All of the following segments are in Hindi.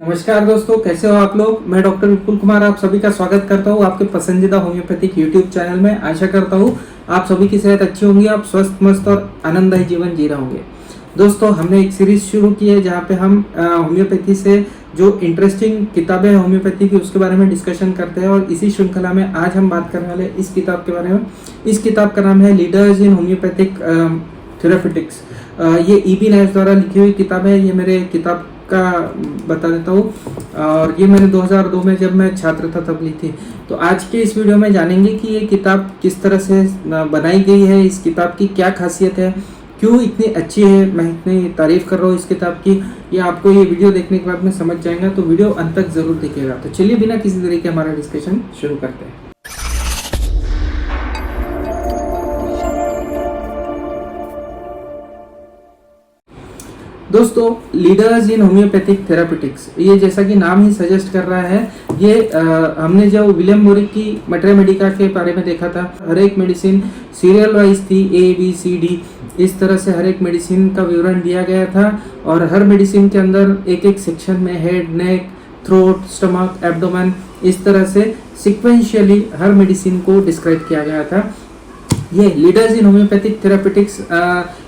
नमस्कार दोस्तों, कैसे हो आप लोग। मैं डॉक्टर विपुल कुमार आप सभी का स्वागत करता हूँ आपके पसंदीदा होम्योपैथिक यूट्यूब चैनल में। आशा करता हूँ आप सभी की सेहत अच्छी होंगी, आप स्वस्थ मस्त और आनंददायी जीवन जी रहे होंगे। दोस्तों, हमने एक सीरीज शुरू की है जहाँ पे हम होम्योपैथी से जो इंटरेस्टिंग किताबें हैं होम्योपैथी की उसके बारे में डिस्कशन करते हैं। और इसी श्रृंखला में आज हम बात करने वाले इस किताब के बारे में। इस किताब का नाम है लीडर्स इन होम्योपैथिक थेराप्यूटिक्स। ये ईबी नाइफ द्वारा लिखी हुई किताब है। ये मेरे किताब का बता देता हूँ और ये मैंने 2002 में जब मैं छात्र था तब ली थी। तो आज के इस वीडियो में जानेंगे कि ये किताब किस तरह से बनाई गई है, इस किताब की क्या खासियत है, क्यों इतनी अच्छी है, मैं इतनी तारीफ कर रहा हूँ इस किताब की। ये आपको ये वीडियो देखने के बाद में समझ जाएगा, तो वीडियो अंत तक जरूर देखिएगा। तो चलिए बिना किसी तरीके हमारा डिस्कशन शुरू करते हैं। दोस्तों, लीडर्स इन होम्योपैथिक थेराप्यूटिक्स, ये जैसा कि नाम ही सजेस्ट कर रहा है, ये हमने जो विलियम मोरिक की मैट्रिया मेडिका के बारे में देखा था। हर एक मेडिसिन सीरियल वाइज थी, A, B, C, D, इस तरह से हर एक मेडिसिन का विवरण दिया गया था। और हर मेडिसिन के अंदर एक एक सेक्शन में हेड, नेक, थ्रोट, स्टमक, एब्डोमेन, इस तरह से सिक्वेंशियली हर मेडिसिन को डिस्क्राइब किया गया था। ये लीडर्स इन होम्योपैथिक थेराप्यूटिक्स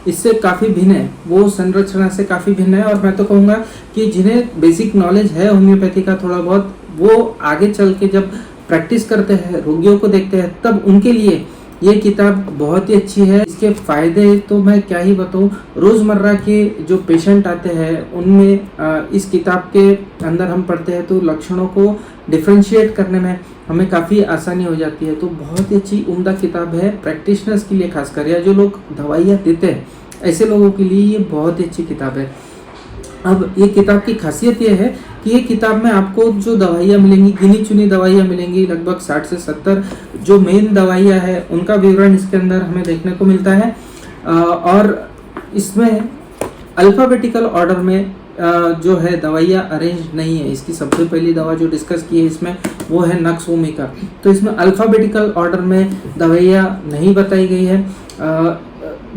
इससे काफ़ी भिन्न है, वो संरचना से काफ़ी भिन्न है। और मैं तो कहूँगा कि जिन्हें बेसिक नॉलेज है होम्योपैथी का थोड़ा बहुत, वो आगे चल के जब प्रैक्टिस करते हैं, रोगियों को देखते हैं, तब उनके लिए ये किताब बहुत ही अच्छी है। इसके फायदे तो मैं क्या ही बताऊँ, रोज़मर्रा के जो पेशेंट आते हैं उनमें इस किताब के अंदर हम पढ़ते हैं तो लक्षणों को डिफ्रेंशिएट करने में हमें काफ़ी आसानी हो जाती है। तो बहुत ही अच्छी उम्दा किताब है प्रैक्टिशनर्स के लिए, खासकर या जो लोग दवाइयाँ देते हैं ऐसे लोगों के लिए ये बहुत ही अच्छी किताब है। अब ये किताब की खासियत ये है कि ये किताब में आपको जो दवाइयाँ मिलेंगी, गिनी चुनी दवाइयाँ मिलेंगी, लगभग 60 से 70 जो मेन दवाइयाँ हैं उनका विवरण इसके अंदर हमें देखने को मिलता है। और इसमें अल्फ़ाबेटिकल ऑर्डर में जो है दवाइयाँ अरेंज नहीं है। इसकी सबसे पहली दवा जो डिस्कस की है इसमें वो है नक्स वोमिका। तो इसमें अल्फ़ाबेटिकल ऑर्डर में दवाइयाँ नहीं बताई गई है।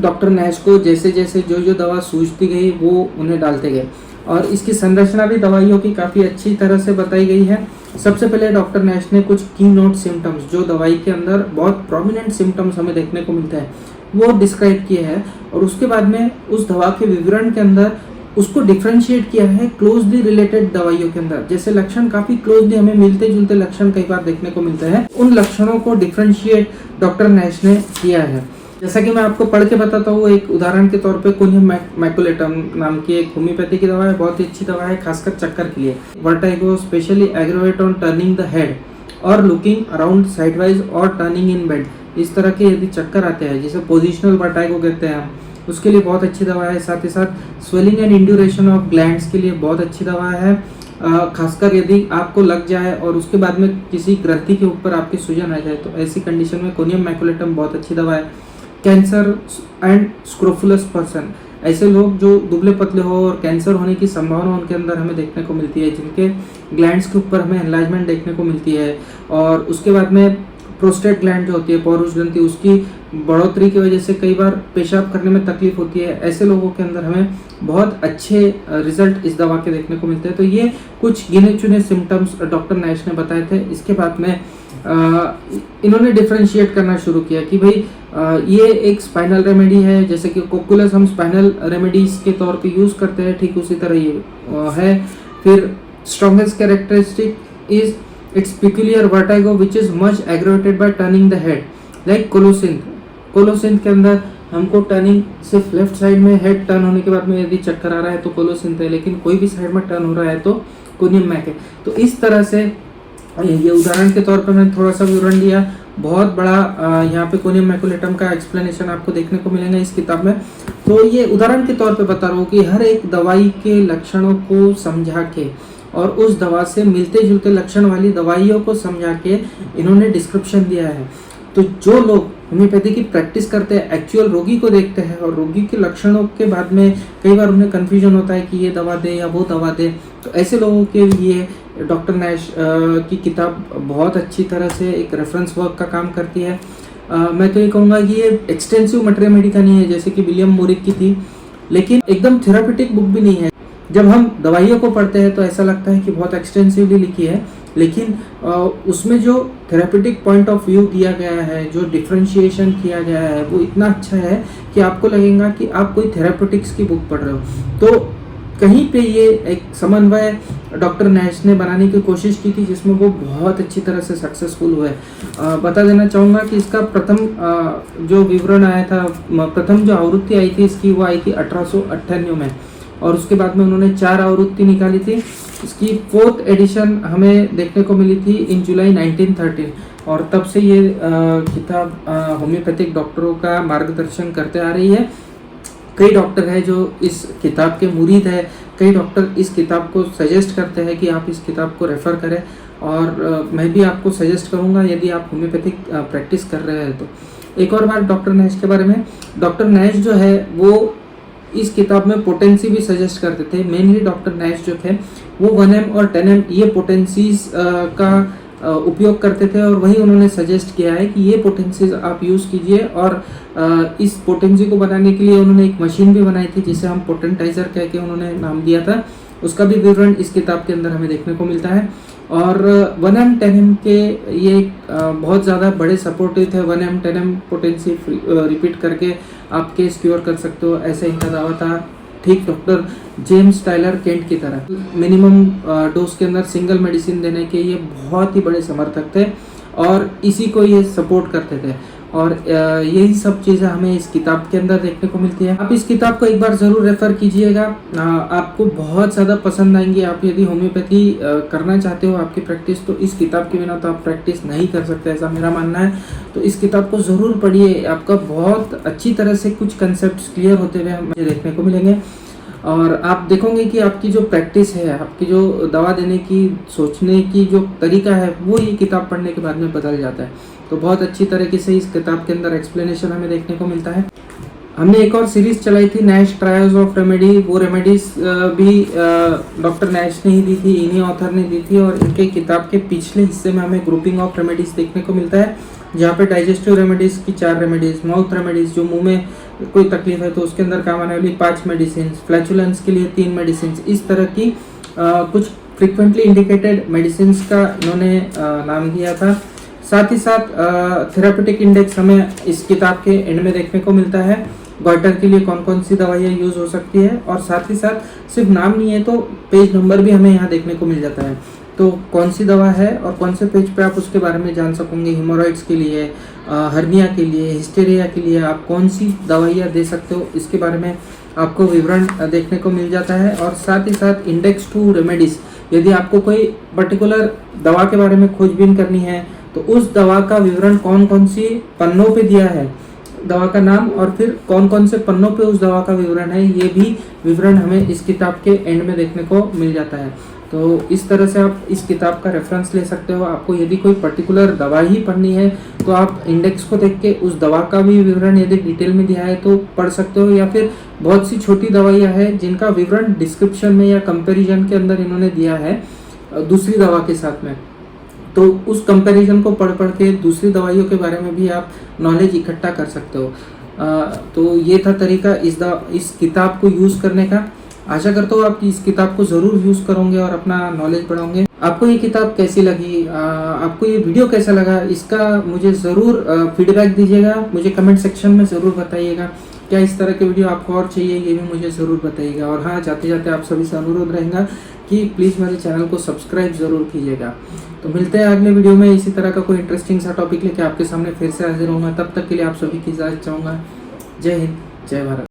डॉक्टर नैश को जैसे जैसे जो जो दवा सूझती गई वो उन्हें डालते गए। और इसकी संरचना भी दवाइयों की काफ़ी अच्छी तरह से बताई गई है। सबसे पहले डॉक्टर नैश ने कुछ की नोट सिम्टम्स, जो दवाई के अंदर बहुत प्रोमिनेंट सिम्टम्स हमें देखने को मिलते हैं, वो डिस्क्राइब किए हैं। और उसके बाद में उस दवा के विवरण के अंदर उसको डिफ्रेंशिएट किया है क्लोजली रिलेटेड दवाइयों के अंदर। जैसे लक्षण काफ़ी क्लोजली हमें मिलते जुलते लक्षण कई बार देखने को मिलते हैं, उन लक्षणों को डिफ्रेंशिएट डॉक्टर नैश ने किया है। जैसा कि मैं आपको पढ़ के बताता हूँ, एक उदाहरण के तौर पे कोनियम मैकुलेटम नाम की एक होम्योपैथी की दवा है, बहुत ही अच्छी दवा है खासकर चक्कर के लिए। Vertigo specially Agrovet on turning the head और लुकिंग अराउंड साइडवाइज और टर्निंग इन बेड, इस तरह के यदि चक्कर आते हैं जिसे पोजिशनल वर्टाइगो कहते हैं हम, उसके लिए बहुत अच्छी दवा है। साथ ही साथ swelling and induration of glands के लिए बहुत अच्छी दवा है। खासकर यदि आपको लग जाए और उसके बाद में किसी ग्रंथि के ऊपर आपकी सूजन आ जाए तो ऐसी कंडीशन में कोनियम मैकुलेटम बहुत अच्छी दवा है। कैंसर एंड स्क्रोफुलस पर्सन, ऐसे लोग जो दुबले पतले हो और कैंसर होने की संभावना उनके अंदर हमें देखने को मिलती है, जिनके ग्लैंड्स के ऊपर हमें एनलार्जमेंट देखने को मिलती है। और उसके बाद में प्रोस्टेट ग्लैंड जो होती है, पौरुष ग्रंथि, उसकी बढ़ोतरी की वजह से कई बार पेशाब करने में तकलीफ होती है। ऐसे लोगों के अंदर हमें बहुत अच्छे रिजल्ट इस दवा के देखने को मिलते हैं। तो ये कुछ गिने चुने सिम्टम्स डॉक्टर नैश ने बताए थे। इसके बाद में इन्होंने डिफ्रेंशिएट करना शुरू किया कि भाई ये एक स्पाइनल रेमेडी है, जैसे कि कोकुलस हम स्पाइनल रेमेडीज के तौर पे यूज़ करते हैं, ठीक उसी तरह ये है। फिर strongest characteristic is it's peculiar vertigo which is much aggravated by turning the head like colocynth. Colocynth के अंदर हमको टर्निंग सिर्फ लेफ्ट साइड में हेड टर्न होने के बाद में यदि चक्कर आ रहा है तो कोलोसिंथ है, लेकिन कोई भी साइड में टर्न हो रहा है तो कोनियम मैक है। तो इस तरह से ये उदाहरण के तौर पे मैंने थोड़ा सा विवरण दिया। बहुत बड़ा यहाँ पे कोनियम मैकुलेटम का एक्सप्लेनेशन आपको देखने को मिलेगा इस किताब में। तो ये उदाहरण के तौर पे बता रहा हूँ कि हर एक दवाई के लक्षणों को समझा के और उस दवा से मिलते जुलते लक्षण वाली दवाइयों को समझा के इन्होंने डिस्क्रिप्शन दिया है। तो जो लोग होम्योपैथी की प्रैक्टिस करते हैं, एक्चुअल रोगी को देखते हैं और रोगी के लक्षणों के बाद में कई बार उन्हें कन्फ्यूजन होता है कि ये दवा दे या वो दवा दे, तो ऐसे लोगों के लिए डॉक्टर नैश की किताब बहुत अच्छी तरह से एक रेफरेंस वर्क का काम करती है। मैं तो ये कहूँगा कि ये एक्सटेंसिव मैट्रिया मेडिका नहीं है जैसे कि विलियम मोरिक की थी, लेकिन एकदम थेरापेटिक बुक भी नहीं है। जब हम दवाइयों को पढ़ते हैं तो ऐसा लगता है कि बहुत एक्सटेंसिवली लिखी है, लेकिन उसमें जो थेरेपेटिक पॉइंट ऑफ व्यू दिया गया है, जो डिफ्रेंशिएशन किया गया है, वो इतना अच्छा है कि आपको लगेगा कि आप कोई थेरेपेटिक्स की बुक पढ़ रहे हो। तो कहीं पे ये एक समन्वय डॉक्टर नैश ने बनाने की कोशिश की थी, जिसमें वो बहुत अच्छी तरह से सक्सेसफुल हुए। बता देना चाहूँगा कि इसका प्रथम जो विवरण आया था, प्रथम जो आवृत्ति आई थी इसकी, वो आई थी 1898 में, और उसके बाद में उन्होंने 4 आवृत्ति निकाली थी। इसकी 4th एडिशन हमें देखने को मिली थी इन जुलाई 1913, और तब से ये किताब होम्योपैथिक डॉक्टरों का मार्गदर्शन करते आ रही है। कई डॉक्टर हैं जो इस किताब के मुरीद है, कई डॉक्टर इस किताब को सजेस्ट करते हैं कि आप इस किताब को रेफ़र करें, और मैं भी आपको सजेस्ट करूंगा यदि आप होम्योपैथिक प्रैक्टिस कर रहे हैं तो। एक और बात डॉक्टर नैश के बारे में, डॉक्टर नैश जो है वो इस किताब में पोटेंसी भी सजेस्ट करते थे। मेनली डॉक्टर नैश जो थे वो 1M और 10M ये पोटेंसीज का उपयोग करते थे, और वही उन्होंने सजेस्ट किया है कि ये पोटेंसीज आप यूज़ कीजिए। और इस पोटेंसी को बनाने के लिए उन्होंने एक मशीन भी बनाई थी जिसे हम पोटेंटाइजर कह के उन्होंने नाम दिया था। उसका भी विवरण इस किताब के अंदर हमें देखने को मिलता है। और 1M 10M के ये बहुत ज़्यादा बड़े सपोर्टिव थे। 1M 10M पोटेंसी रिपीट करके आप केस क्योर कर सकते हो, ऐसे इनका दावा था। ठीक डॉक्टर जेम्स टायलर केंट की तरह मिनिमम डोज के अंदर सिंगल मेडिसिन देने के ये बहुत ही बड़े समर्थक थे, और इसी को ये सपोर्ट करते थे। और यही सब चीज़ें हमें इस किताब के अंदर देखने को मिलती है। आप इस किताब को एक बार ज़रूर रेफ़र कीजिएगा, आपको बहुत ज़्यादा पसंद आएंगी। आप यदि होम्योपैथी करना चाहते हो आपकी प्रैक्टिस, तो इस किताब के बिना तो आप प्रैक्टिस नहीं कर सकते, ऐसा मेरा मानना है। तो इस किताब को ज़रूर पढ़िए, आपका बहुत अच्छी तरह से कुछ कंसेप्ट क्लियर होते हुए हमें देखने को मिलेंगे। और आप देखोगे कि आपकी जो प्रैक्टिस है, आपकी जो दवा देने की, सोचने की जो तरीका है, वो ये किताब पढ़ने के बाद में बदल जाता है। तो बहुत अच्छी तरीके से इस किताब के अंदर एक्सप्लेनेशन हमें देखने को मिलता है। हमने एक और सीरीज चलाई थी नैश ट्रायल्स ऑफ रेमेडी, वो रेमेडीज भी डॉक्टर नैश ने ही दी थी, इन्हीं ऑथर ने दी थी। और इनके किताब के पिछले हिस्से में हमें ग्रुपिंग ऑफ रेमेडीज देखने को मिलता है, जहाँ पे डाइजेस्टिव रेमेडीज की 4 रेमेडीज, माउथ रेमेडीज जो मुंह में कोई तकलीफ है तो उसके अंदर काम आने वाली 5 मेडिसिन, फ्लैचुलेंस के लिए 3 मेडिसिन, इस तरह की कुछ फ्रिक्वेंटली इंडिकेटेड मेडिसिन का इन्होंने नाम दिया था। साथ ही साथ थेरापेटिक इंडेक्स हमें इस किताब के एंड में देखने को मिलता है। गॉइटर के लिए कौन कौन सी दवाइयाँ यूज़ हो सकती है, और साथ ही साथ सिर्फ नाम नहीं है तो पेज नंबर भी हमें यहाँ देखने को मिल जाता है। तो कौन सी दवा है और कौन से पेज पे आप उसके बारे में जान सकोगे। हिमोरॉइड्स के लिए, हर्निया के लिए, हिस्टेरिया के लिए आप कौन सी दवाइयाँ दे सकते हो, इसके बारे में आपको विवरण देखने को मिल जाता है। और साथ ही साथ इंडेक्स टू रेमेडीज, यदि आपको कोई पर्टिकुलर दवा के बारे में खोजबीन करनी है तो उस दवा का विवरण कौन कौन सी पन्नों पे दिया है, दवा का नाम, और फिर कौन कौन से पन्नों पे उस दवा का विवरण है, ये भी विवरण हमें इस किताब के एंड में देखने को मिल जाता है। तो इस तरह से आप इस किताब का रेफरेंस ले सकते हो। आपको यदि कोई पर्टिकुलर दवा ही पढ़नी है तो आप इंडेक्स को देख के उस दवा का भी विवरण यदि डिटेल में दिया है तो पढ़ सकते हो, या फिर बहुत सी छोटी दवाइयाँ हैं जिनका विवरण डिस्क्रिप्शन में या कंपेरिजन के अंदर इन्होंने दिया है दूसरी दवा के साथ में, तो उस कंपैरिजन को पढ़ के दूसरी दवाइयों के बारे में भी आप नॉलेज इकट्ठा कर सकते हो। तो ये था तरीका इस किताब को यूज़ करने का। आशा करता हूँ आप इस किताब को ज़रूर यूज़ करोगे और अपना नॉलेज बढ़ाओगे। आपको ये किताब कैसी लगी, आपको ये वीडियो कैसा लगा, इसका मुझे ज़रूर फीडबैक दीजिएगा, मुझे कमेंट सेक्शन में ज़रूर बताइएगा। क्या इस तरह के वीडियो आपको और चाहिए, ये भी मुझे ज़रूर बताइएगा। और हाँ, जाते जाते आप सभी से अनुरोध रहेगा कि प्लीज़ मेरे चैनल को सब्सक्राइब ज़रूर कीजिएगा। तो मिलते हैं अगले वीडियो में इसी तरह का कोई इंटरेस्टिंग सा टॉपिक लेके आपके सामने फिर से हाजिर होऊंगा। तब तक के लिए आप सभी की इजाज़त चाहूँगा। जय हिंद, जय भारत।